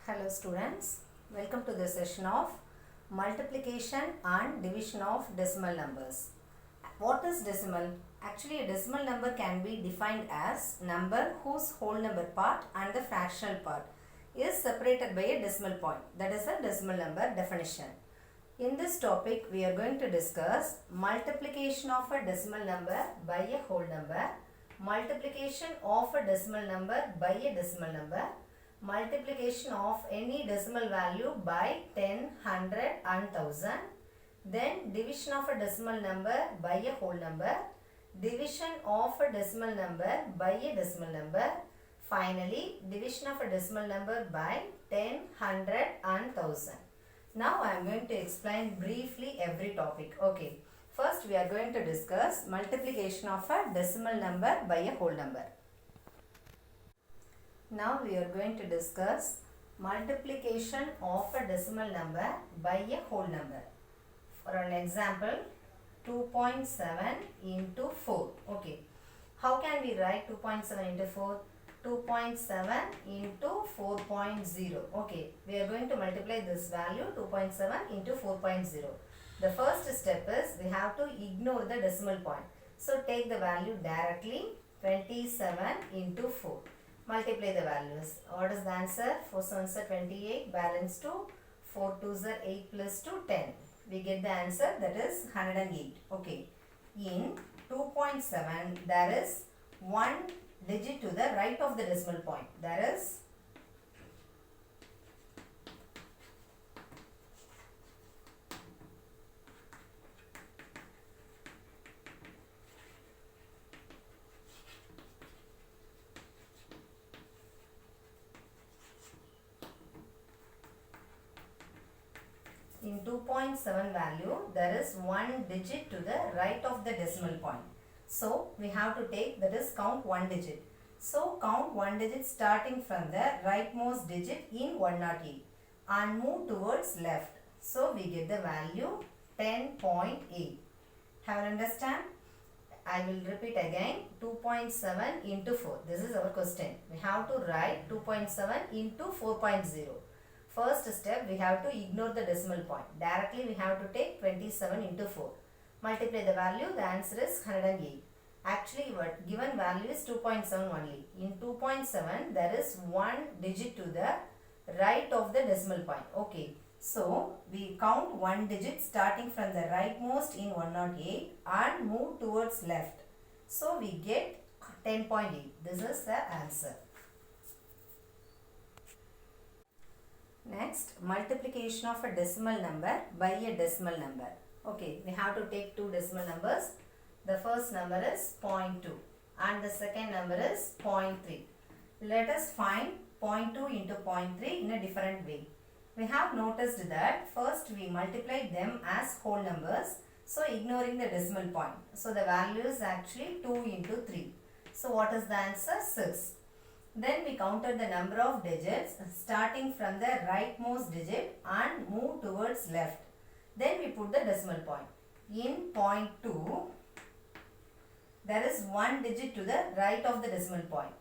Hello students, welcome to the session of multiplication and division of decimal numbers. What is decimal? Actually a decimal number can be defined as number whose whole number part and the fractional part is separated by a decimal point. That is a decimal number definition. In this topic we are going to discuss multiplication of a decimal number by a whole number, multiplication of a decimal number by a decimal number, multiplication of any decimal value by 10, 100 and 1000, then division of a decimal number by a whole number, division of a decimal number by a decimal number, finally division of a decimal number by 10, 100 and 1000. Now I am going to explain briefly every topic. Okay. First we are going to discuss multiplication of a decimal number by a whole number. Now we are going to discuss multiplication of a decimal number by a whole number. For an example, 2.7 into 4. Okay. How can we write 2.7 into 4? 2.7 into 4.0. Okay. We are going to multiply this value 2.7 into 4.0. The first step is we have to ignore the decimal point. So take the value directly 27 into 4. Multiply the values. What is the answer? 4 7s are 28, balance 2, 4 2s are 8 plus 2, 10. We get the answer, that is 108. Okay. In 2.7, there is one digit to the right of the decimal point. There is in 2.7 value, there is one digit to the right of the decimal point. So, we have to take, that is count one digit. So, count one digit starting from the rightmost digit in 108 and move towards left. So, we get the value 10.8. Have you understand? I will repeat again, 2.7 into 4. This is our question. We have to write 2.7 into 4.0. First step, we have to ignore the decimal point. Directly we have to take 27 into 4. Multiply the value, the answer is 108. Actually, what given value is 2.7 only. In 2.7, there is one digit to the right of the decimal point. Okay. So, we count one digit starting from the rightmost in 108 and move towards left. So, we get 10.8. This is the answer. Next, multiplication of a decimal number by a decimal number. Okay, we have to take two decimal numbers. The first number is 0.2 and the second number is 0.3. Let us find 0.2 into 0.3 in a different way. We have noticed that first we multiply them as whole numbers, so ignoring the decimal point. So the value is actually 2 into 3. So what is the answer? 6. Then we counted the number of digits starting from the rightmost digit and move towards left. Then we put the decimal point. In 0.2, there is one digit to the right of the decimal point.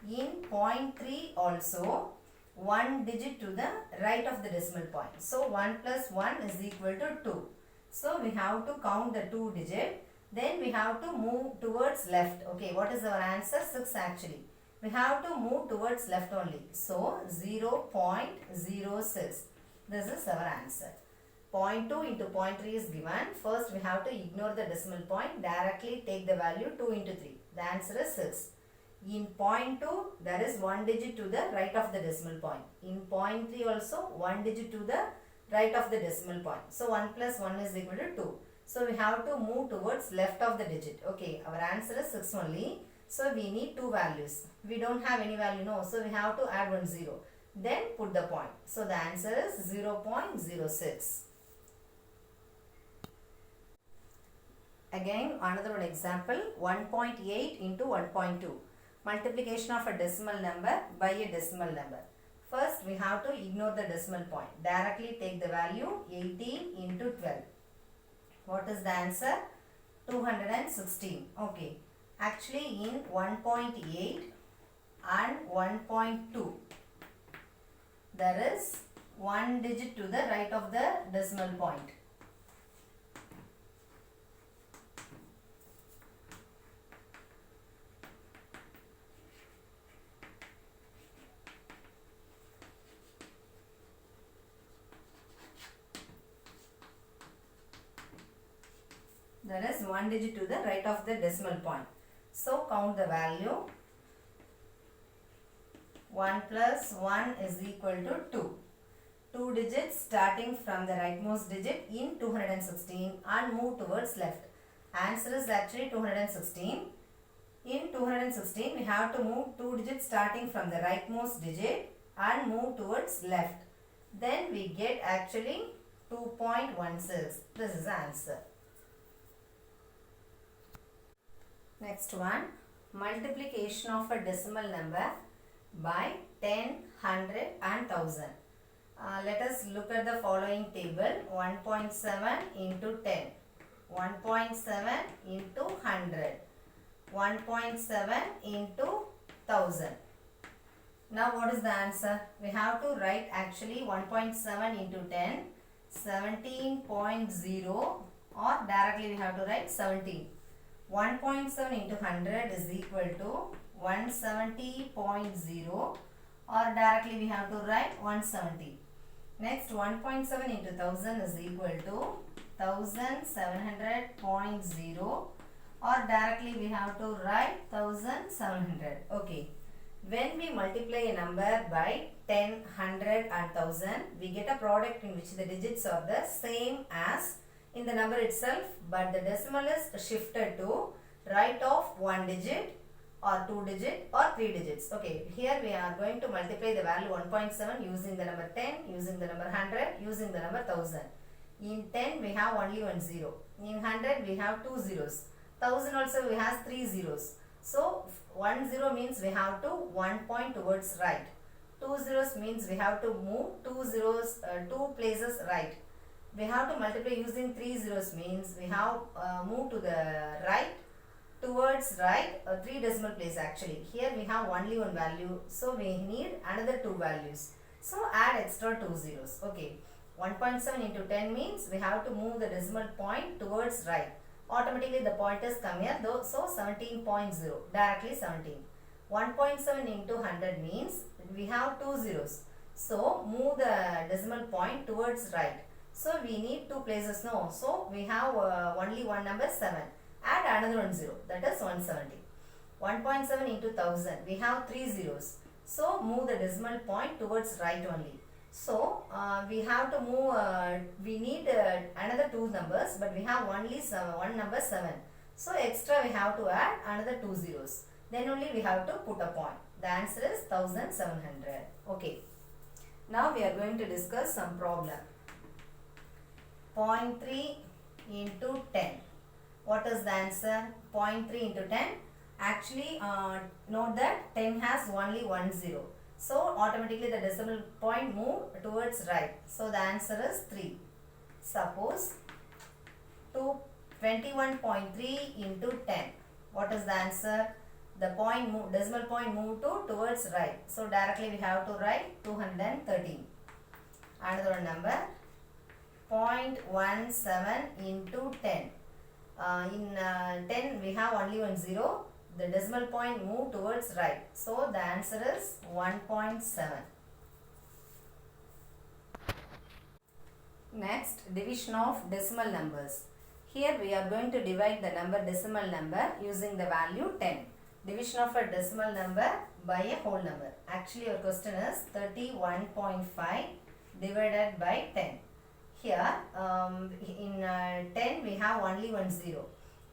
In 0.3 also, one digit to the right of the decimal point. So 1 plus 1 is equal to 2. So we have to count the 2 digit. Then we have to move towards left. Okay, what is our answer? 6 actually. We have to move towards left only. So 0.06. This is our answer. 0.2 into 0.3 is given. First we have to ignore the decimal point. Directly take the value 2 into 3. The answer is 6. In 0.2 there is one digit to the right of the decimal point. In 0.3 also one digit to the right of the decimal point. So 1 plus 1 is equal to 2. So we have to move towards left of the digit. Okay, our answer is 6 only. So we need two values. We don't have any value, no. So we have to add one 0. Then put the point. So the answer is 0.06. Again another one example, 1.8 into 1.2. Multiplication of a decimal number by a decimal number. First we have to ignore the decimal point. Directly take the value 18 into 12. What is the answer? 216. Okay. Actually in 1.8 and 1.2 there is one digit to the right of the decimal point. There is one digit to the right of the decimal point. So count the value. 1 plus 1 is equal to 2. 2 digits starting from the rightmost digit in 216 and move towards left. Answer is actually 216. In 216 we have to move 2 digits starting from the rightmost digit and move towards left. Then we get actually 2.16. This is the answer. Next one, multiplication of a decimal number by 10, 100 and 1000. Let us look at the following table. 1.7 into 10, 1.7 into 100, 1.7 into 1000. Now what is the answer? We have to write actually 1.7 into 10, 17.0, or directly we have to write 17. 1.7 into 100 is equal to 170.0, or directly we have to write 170. Next 1.7 into 1000 is equal to 1700.0, or directly we have to write 1700. Okay. When we multiply a number by 10, 100 and 1000, we get a product in which the digits are the same as in the number itself, but the decimal is shifted to right of one digit or two digit or three digits. Okay, here we are going to multiply the value 1.7 using the number 10, using the number 100, using the number 1000. In 10 we have only one zero. In 100 we have two zeros. 1000 also we have three zeros. So 1 0 means we have to 1 point towards right. 2 zeros means we have to move 2 zeros 2 places right. We have to multiply using 3 zeros means we have move to the right towards right 3 decimal place actually. Here we have only one value, so we need another 2 values. So add extra 2 zeros. Okay, 1.7 into 10 means we have to move the decimal point towards right. Automatically the pointers come here, though, so 17.0, directly 17. 1.7 into 100 means we have 2 zeros. So move the decimal point towards right. So we need two places, no. So we have only one number 7. Add another one 0, that is 170. 1.7 into 1000, we have 3 zeros. So move the decimal point towards right only. So we have to move, we need another two numbers, but we have only one number 7. So extra we have to add another 2 zeros. Then only we have to put a point. The answer is 1700. Okay. Now we are going to discuss some problem. 0.3 into 10. What is the answer? 0.3 into 10. Actually, note that 10 has only one zero. So automatically the decimal point move towards right. So the answer is 3. Suppose 21.3 into 10. What is the answer? The point move, decimal point move towards right. So directly we have to write 213. Another number 0.17 into 10. In 10 we have only one zero. The decimal point move towards right. So the answer is 1.7. Next, division of decimal numbers. Here we are going to divide the decimal number using the value 10. Division of a decimal number by a whole number. Actually your question is 31.5 divided by 10. Here in 10 we have only one zero.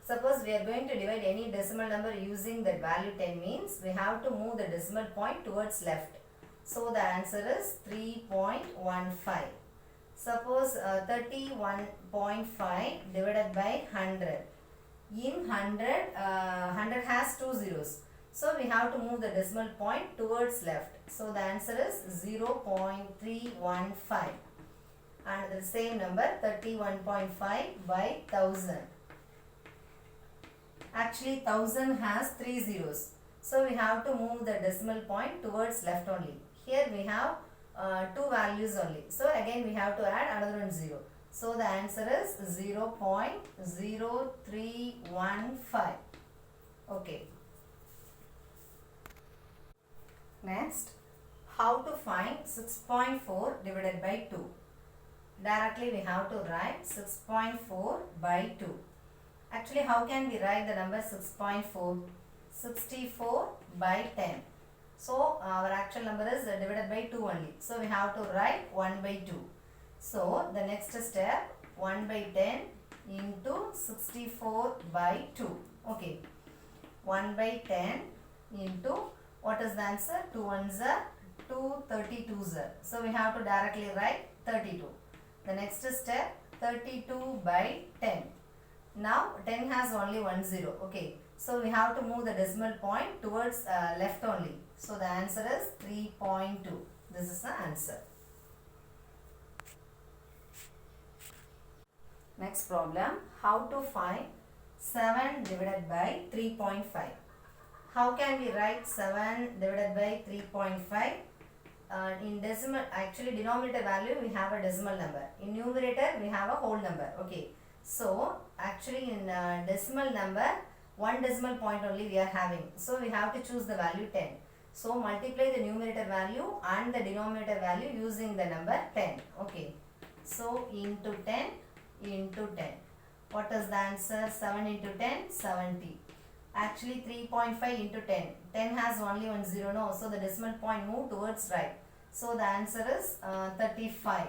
Suppose we are going to divide any decimal number using that value 10 means we have to move the decimal point towards left. So the answer is 3.15. Suppose 31.5 divided by 100. In 100, 100 has two zeros. So we have to move the decimal point towards left. So the answer is 0.315. And the same number 31.5 by 1000. Actually 1000 has 3 zeros. So we have to move the decimal point towards left only. Here we have two values only. So again we have to add another one 0. So the answer is 0.0315. Okay. Next, how to find 6.4 divided by 2. Directly we have to write 6.4 by 2. Actually, how can we write the number 6.4? 64 by 10. So our actual number is divided by 2 only. So we have to write 1 by 2. So the next step, 1 by 10 into 64 by 2. Okay. 1 by 10 into, what is the answer? 2 ones are 2, 32s are. So we have to directly write 32. The next step, 32 by 10. Now 10 has only 1 0. Okay. So we have to move the decimal point towards left only. So the answer is 3.2. This is the answer. Next problem, how to find 7 divided by 3.5. How can we write 7 divided by 3.5? In decimal, actually denominator value we have a decimal number. In numerator we have a whole number. Okay. So actually in decimal number, one decimal point only we are having. So we have to choose the value 10. So multiply the numerator value and the denominator value using the number 10. Okay. So into 10 into 10. What is the answer? 7 into 10, 70. Actually 3.5 into 10. 10 has only one 0, no. So the decimal point move towards right. So the answer is 35.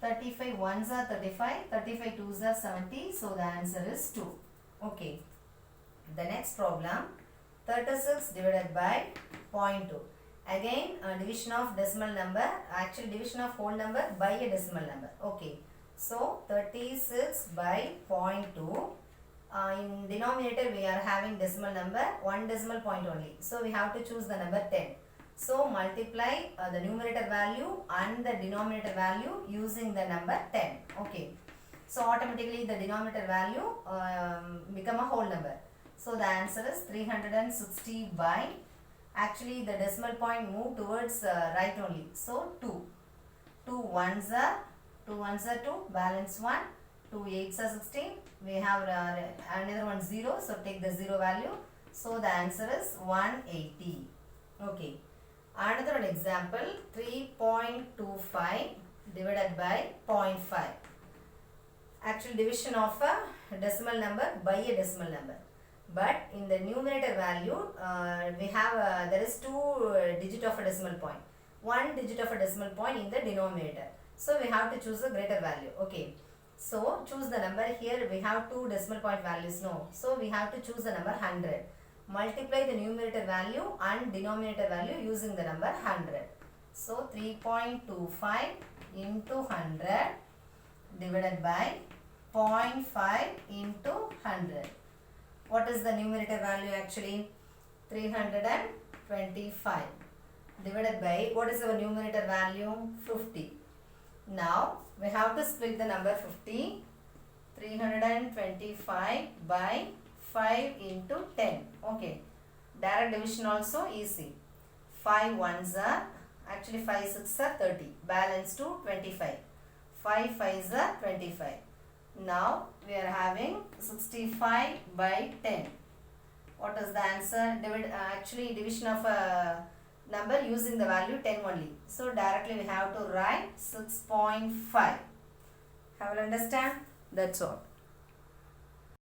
35 ones are 35, 35 twos are 70. So the answer is 2. Okay. The next problem, 36 divided by 0.2. Again division of decimal number, actually division of whole number by a decimal number. Okay. So 36 by 0.2. In denominator we are having decimal number, one decimal point only. So we have to choose the number 10. So multiply the numerator value and the denominator value using the number 10. Okay. So automatically the denominator value become a whole number. So the answer is 360 by, actually the decimal point move towards right only. So 2. 2 ones are 2, balance 1. 2 8s are 16. We have another one 0. So take the 0 value. So the answer is 180. Okay. Another one example, 3.25 divided by 0.5. Actual division of a decimal number by a decimal number. But in the numerator value, we have there is 2 digit of a decimal point. 1 digit of a decimal point in the denominator. So we have to choose a greater value. Okay. So choose the number. Here we have 2 decimal point values. No. So we have to choose the number 100. Multiply the numerator value and denominator value using the number 100. So 3.25 into 100 divided by 0.5 into 100. What is the numerator value actually? 325 divided by, what is our numerator value? 50. Now we have to split the number 50. 325 by 5 into 10. Okay. Direct division also easy. 5 ones are, actually 5 6 are 30. Balance to 25. 5 5s are 25. Now we are having 65 by 10. What is the answer? Actually division of a number using the value 10 only. So directly we have to write 6.5. Have you understand? That's all.